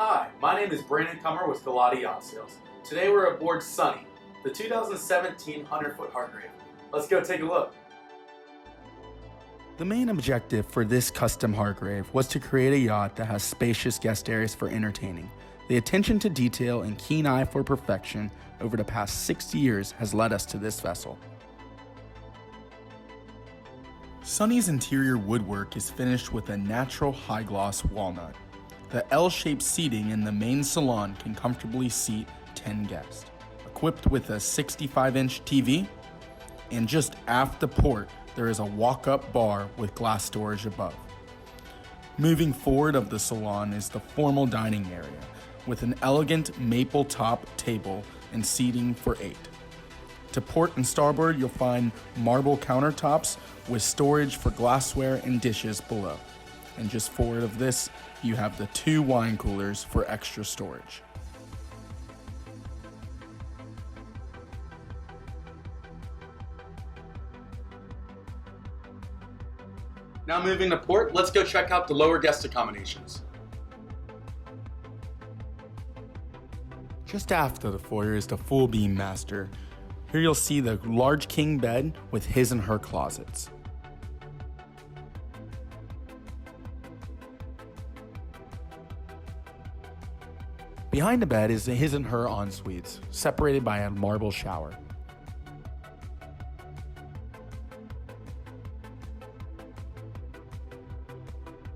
Hi, my name is Brandon Cummer with Galati Yacht Sales. Today we're aboard Sunny, the 2017 100-foot Hargrave. Let's go take a look. The main objective for this custom Hargrave was to create a yacht that has spacious guest areas for entertaining. The attention to detail and keen eye for perfection over the past 60 years has led us to this vessel. Sunny's interior woodwork is finished with a natural high-gloss walnut. The L-shaped seating in the main salon can comfortably seat 10 guests. Equipped with a 65-inch TV, and just aft the port, there is a walk-up bar with glass storage above. Moving forward of the salon is the formal dining area, with an elegant maple top table and seating for 8. To port and starboard, you'll find marble countertops with storage for glassware and dishes below. And just forward of this, you have the 2 wine coolers for extra storage. Now moving to port, let's go check out the lower guest accommodations. Just after the foyer is the full beam master. Here you'll see the large king bed with his and her closets. Behind the bed is the his and her en-suites, separated by a marble shower.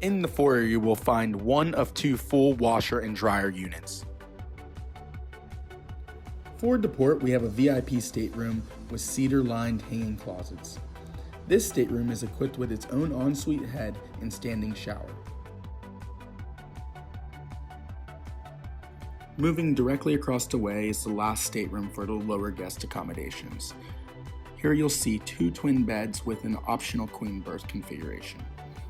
In the foyer you will find one of 2 full washer and dryer units. Forward to port, we have a VIP stateroom with cedar-lined hanging closets. This stateroom is equipped with its own ensuite head and standing shower. Moving directly across the way is the last stateroom for the lower guest accommodations. Here you'll see 2 twin beds with an optional queen berth configuration.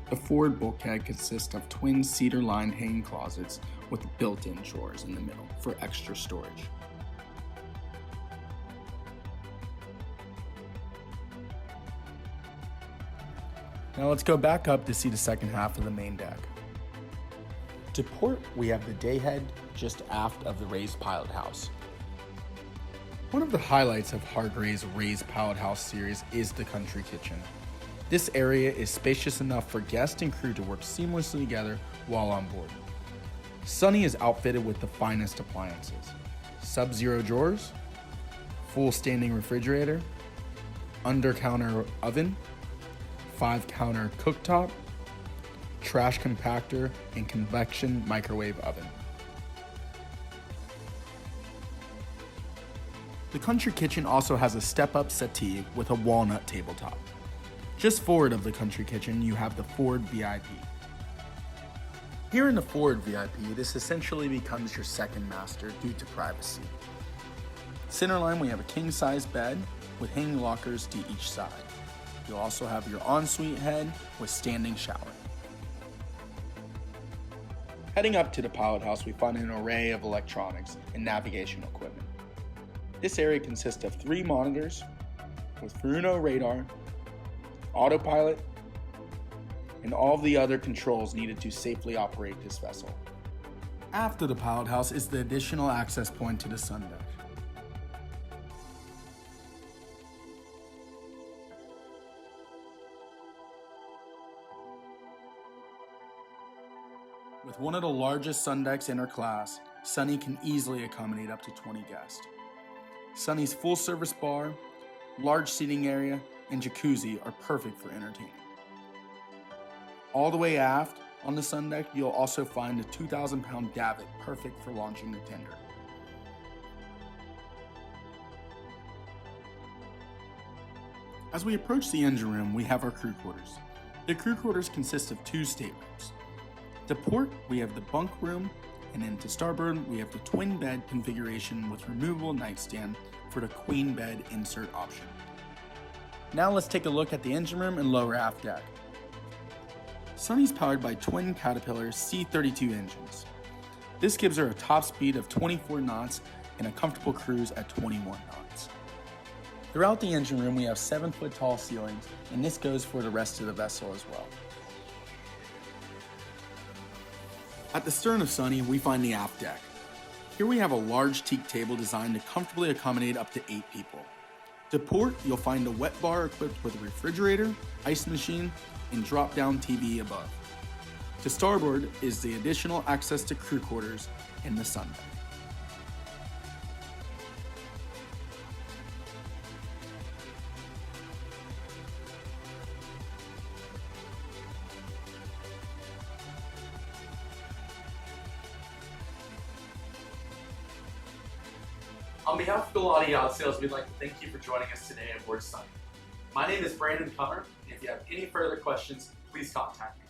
The forward bulkhead consists of twin cedar-lined hanging closets with built-in drawers in the middle for extra storage. Now let's go back up to see the second half of the main deck. To port, we have the day head just aft of the raised pilot house. One of the highlights of Hargrave's Raised Pilothouse series is the country kitchen. This area is spacious enough for guests and crew to work seamlessly together while on board. Sunny is outfitted with the finest appliances: sub-zero drawers, full standing refrigerator, under-counter oven, 5-counter cooktop, trash compactor, and convection microwave oven. The country kitchen also has a step-up settee with a walnut tabletop. Just forward of the country kitchen, you have the forward VIP. Here in the forward VIP, this essentially becomes your second master due to privacy. Centerline, we have a king-size bed with hanging lockers to each side. You'll also have your ensuite head with standing shower. Heading up to the pilot house, we find an array of electronics and navigational equipment. This area consists of 3 monitors with Furuno radar, autopilot, and all of the other controls needed to safely operate this vessel. After the pilot house is the additional access point to the sun deck. With one of the largest sun decks in her class, Sunny can easily accommodate up to 20 guests. Sunny's full-service bar, large seating area, and jacuzzi are perfect for entertaining. All the way aft on the sun deck, you'll also find a 2,000-pound Davit, perfect for launching the tender. As we approach the engine room, we have our crew quarters. The crew quarters consist of 2 staterooms. To port, we have the bunk room, and then to starboard, we have the twin bed configuration with removable nightstand for the queen bed insert option. Now let's take a look at the engine room and lower aft deck. Sunny's powered by twin Caterpillar C32 engines. This gives her a top speed of 24 knots and a comfortable cruise at 21 knots. Throughout the engine room, we have 7-foot tall ceilings, and this goes for the rest of the vessel as well. At the stern of Sunny, we find the aft deck. Here we have a large teak table designed to comfortably accommodate up to 8 people. To port, you'll find a wet bar equipped with a refrigerator, ice machine, and drop-down TV above. To starboard is the additional access to crew quarters and the sun deck. On behalf of Galati Yacht Sales, we'd like to thank you for joining us today aboard Sunny. My name is Brandon Cummer, and if you have any further questions, please contact me.